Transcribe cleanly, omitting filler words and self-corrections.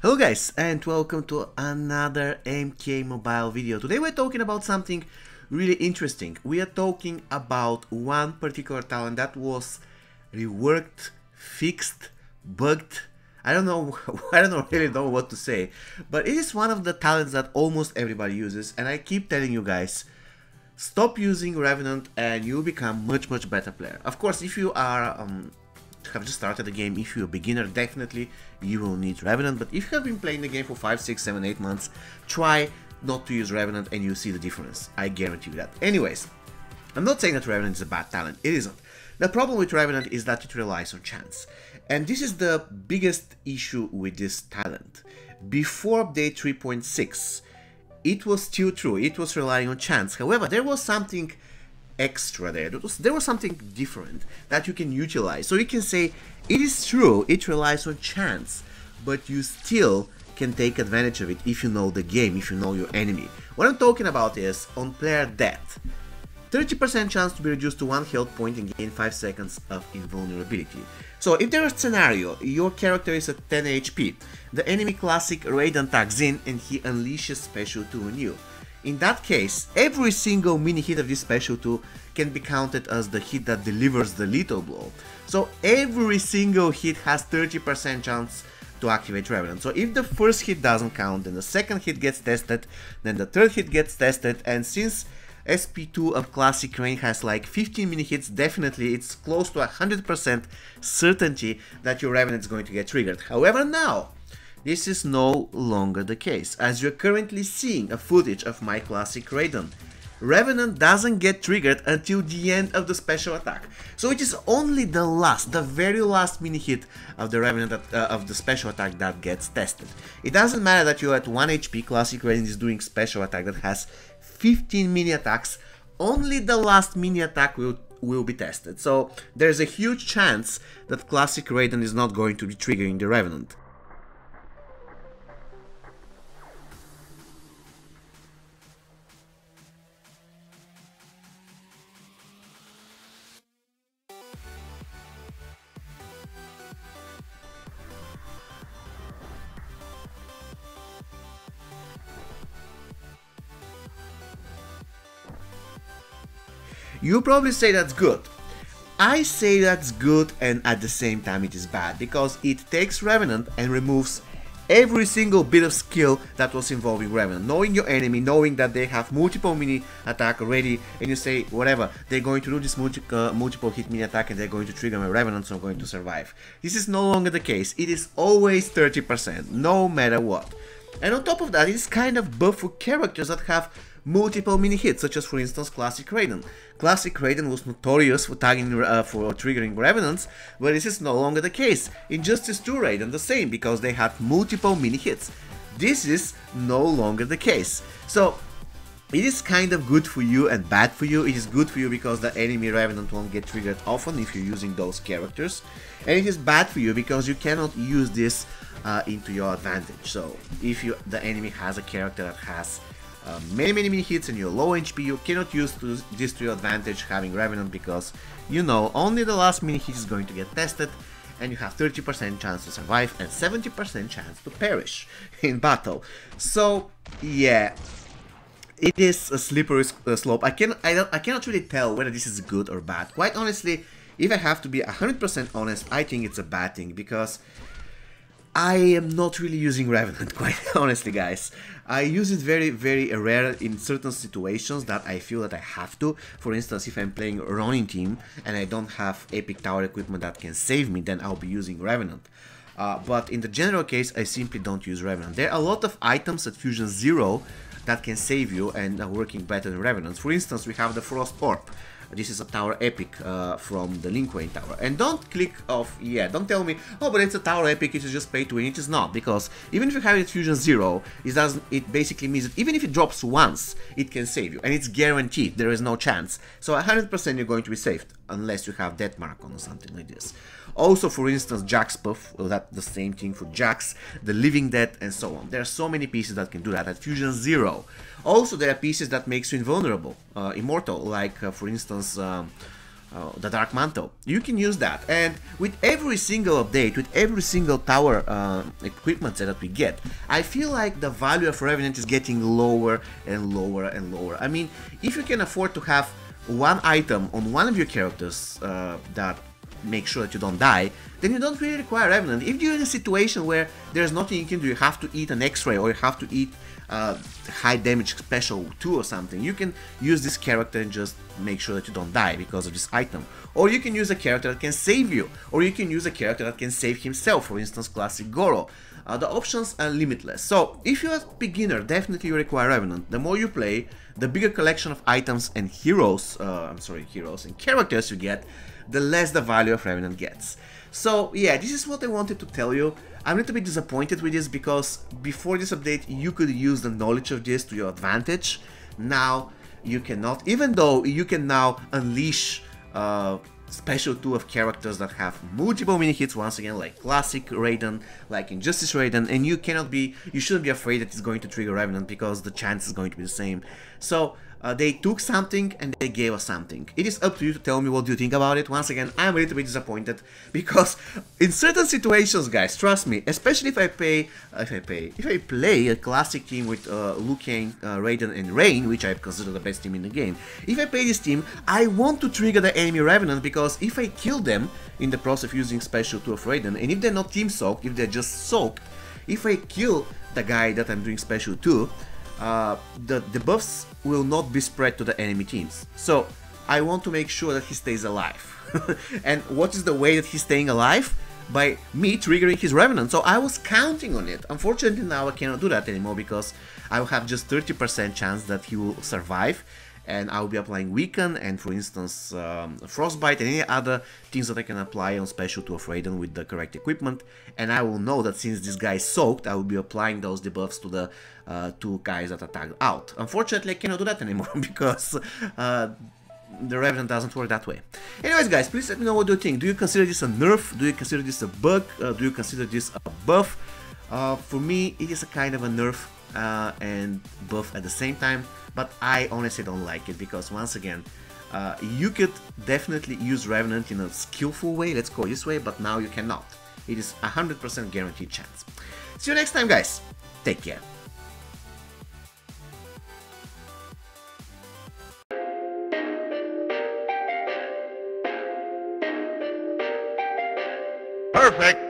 Hello guys and welcome to another MK Mobile video. Today we're talking about something really interesting. We are talking about one particular talent that was reworked, fixed, bugged. I don't know, really know what to say, but it is one of the talents that almost everybody uses, and I keep telling you guys, stop using Revenant and you'll become much better player. Of course, if you are have just started the game, if you're a beginner, definitely you will need Revenant, but if you have been playing the game for 5, 6, 7, 8 months, try not to use Revenant and you'll see the difference. I guarantee you that. Anyways, I'm not saying that Revenant is a bad talent, it isn't. The problem with Revenant is that it relies on chance, and this is the biggest issue with this talent. Before update 3.6, it was still true, it was relying on chance. However, there was something extra there. There was something different that you can utilize. So you can say, it is true, it relies on chance, but you still can take advantage of it if you know the game, if you know your enemy. What I'm talking about is, on player death, 30% chance to be reduced to 1 health point and gain 5 seconds of invulnerability. So if there is a scenario, your character is at 10 HP, the enemy classic Revenant tags in and he unleashes special 2 on you. In that case, every single mini hit of this special 2 can be counted as the hit that delivers the lethal blow. So every single hit has 30% chance to activate Revenant. So if the first hit doesn't count, then the second hit gets tested, then the third hit gets tested, and since SP2 of Classic Rain has like 15 mini hits, definitely it's close to 100% certainty that your Revenant is going to get triggered. However, now, this is no longer the case, as you're currently seeing a footage of my classic Raiden. Revenant doesn't get triggered until the end of the special attack. So it is only the very last mini hit of the Revenant of the special attack that gets tested. It doesn't matter that you're at 1 HP, classic Raiden is doing special attack that has 15 mini attacks, only the last mini attack will be tested. So there's a huge chance that classic Raiden is not going to be triggering the Revenant. You probably say that's good. I say that's good, and at the same time it is bad, because it takes Revenant and removes every single bit of skill that was involving Revenant. Knowing your enemy, knowing that they have multiple mini attack already, and you say, whatever, they're going to do this multiple hit mini attack and they're going to trigger my Revenant, so I'm going to survive. This is no longer the case. It is always 30%, no matter what. And on top of that, it is kind of buff for characters that have multiple mini hits, such as for instance Classic Raiden. Classic Raiden was notorious for tagging for triggering Revenants, but this is no longer the case. Injustice 2 Raiden the same, because they had multiple mini hits. This is no longer the case. So it is kind of good for you and bad for you. It is good for you because the enemy Revenant won't get triggered often if you're using those characters, and it is bad for you because you cannot use this into your advantage. So if the enemy has a character that has many hits and you're low HP, you cannot use this to your advantage having Revenant, because you know only the last mini hit is going to get tested and you have 30% chance to survive and 70% chance to perish in battle. So yeah, it is a slippery slope. I cannot really tell whether this is good or bad. Quite honestly, if I have to be 100% honest, I think it's a bad thing, because I am not really using Revenant, quite honestly, guys. I use it very rare in certain situations that I feel that I have to. For instance, if I'm playing a Ronin team and I don't have epic tower equipment that can save me, then I'll be using Revenant. But in the general case, I simply don't use Revenant. There are a lot of items at Fusion 0 that can save you and are working better than Revenant. For instance, we have the Frost Orb. This is a tower epic from the Link Wayne tower. And don't click off, don't tell me, oh, but it's a tower epic, it is just pay to win. It is not, because even if you have it at Fusion 0, it basically means that even if it drops once, it can save you. And it's guaranteed, there is no chance. So 100% you're going to be saved, unless you have Death Mark on or something like this. Also, for instance, Jax buff, that's the same thing for Jax, the Living Dead, and so on. There are so many pieces that can do that at Fusion 0. Also, there are pieces that makes you invulnerable, immortal, like, for instance, the Dark Mantle. You can use that, and with every single update, with every single tower equipment set that we get, I feel like the value of Revenant is getting lower and lower and lower. I mean, if you can afford to have one item on one of your characters that make sure that you don't die, then you don't really require Revenant. If you're in a situation where there's nothing you can do, you have to eat an X-ray or you have to eat high damage special 2 or something, you can use this character and just make sure that you don't die because of this item. Or you can use a character that can save you, or you can use a character that can save himself, for instance classic Goro. The options are limitless. So if you're a beginner, definitely you require Revenant. The more you play, the bigger collection of items and heroes and characters you get, the less the value of Revenant gets. So yeah, this is what I wanted to tell you. I'm a little bit disappointed with this because before this update you could use the knowledge of this to your advantage. Now you cannot, even though you can now unleash special 2 of characters that have multiple mini hits, once again, like classic Raiden, like Injustice Raiden, and you shouldn't be afraid that it's going to trigger Revenant because the chance is going to be the same. So they took something and they gave us something. It is up to you to tell me what you think about it. Once again, I'm a little bit disappointed because in certain situations, guys, trust me, especially if I play a classic team with Liu Kang, Raiden and Rain, which I consider the best team in the game, if I play this team, I want to trigger the enemy Revenant because if I kill them in the process of using special 2 of Raiden, and if they're not team soaked, if they're just soaked, if I kill the guy that I'm doing special 2, the buffs will not be spread to the enemy teams. So I want to make sure that he stays alive. And what is the way that he's staying alive? By me triggering his Revenant. So I was counting on it. Unfortunately now I cannot do that anymore because I will have just 30% chance that he will survive, and I will be applying Weaken and, for instance, Frostbite and any other things that I can apply on special 2 of Raiden with the correct equipment. And I will know that since this guy is soaked, I will be applying those debuffs to the 2 guys that are tagged out. Unfortunately, I cannot do that anymore because the Revenant doesn't work that way. Anyways, guys, please let me know what you think. Do you consider this a nerf? Do you consider this a bug? Do you consider this a buff? For me, it is a kind of a nerf and buff at the same time, but I honestly don't like it because, once again, you could definitely use Revenant in a skillful way, let's go this way, but now you cannot. It is 100% guaranteed chance. See you next time, guys. Take care. Perfect.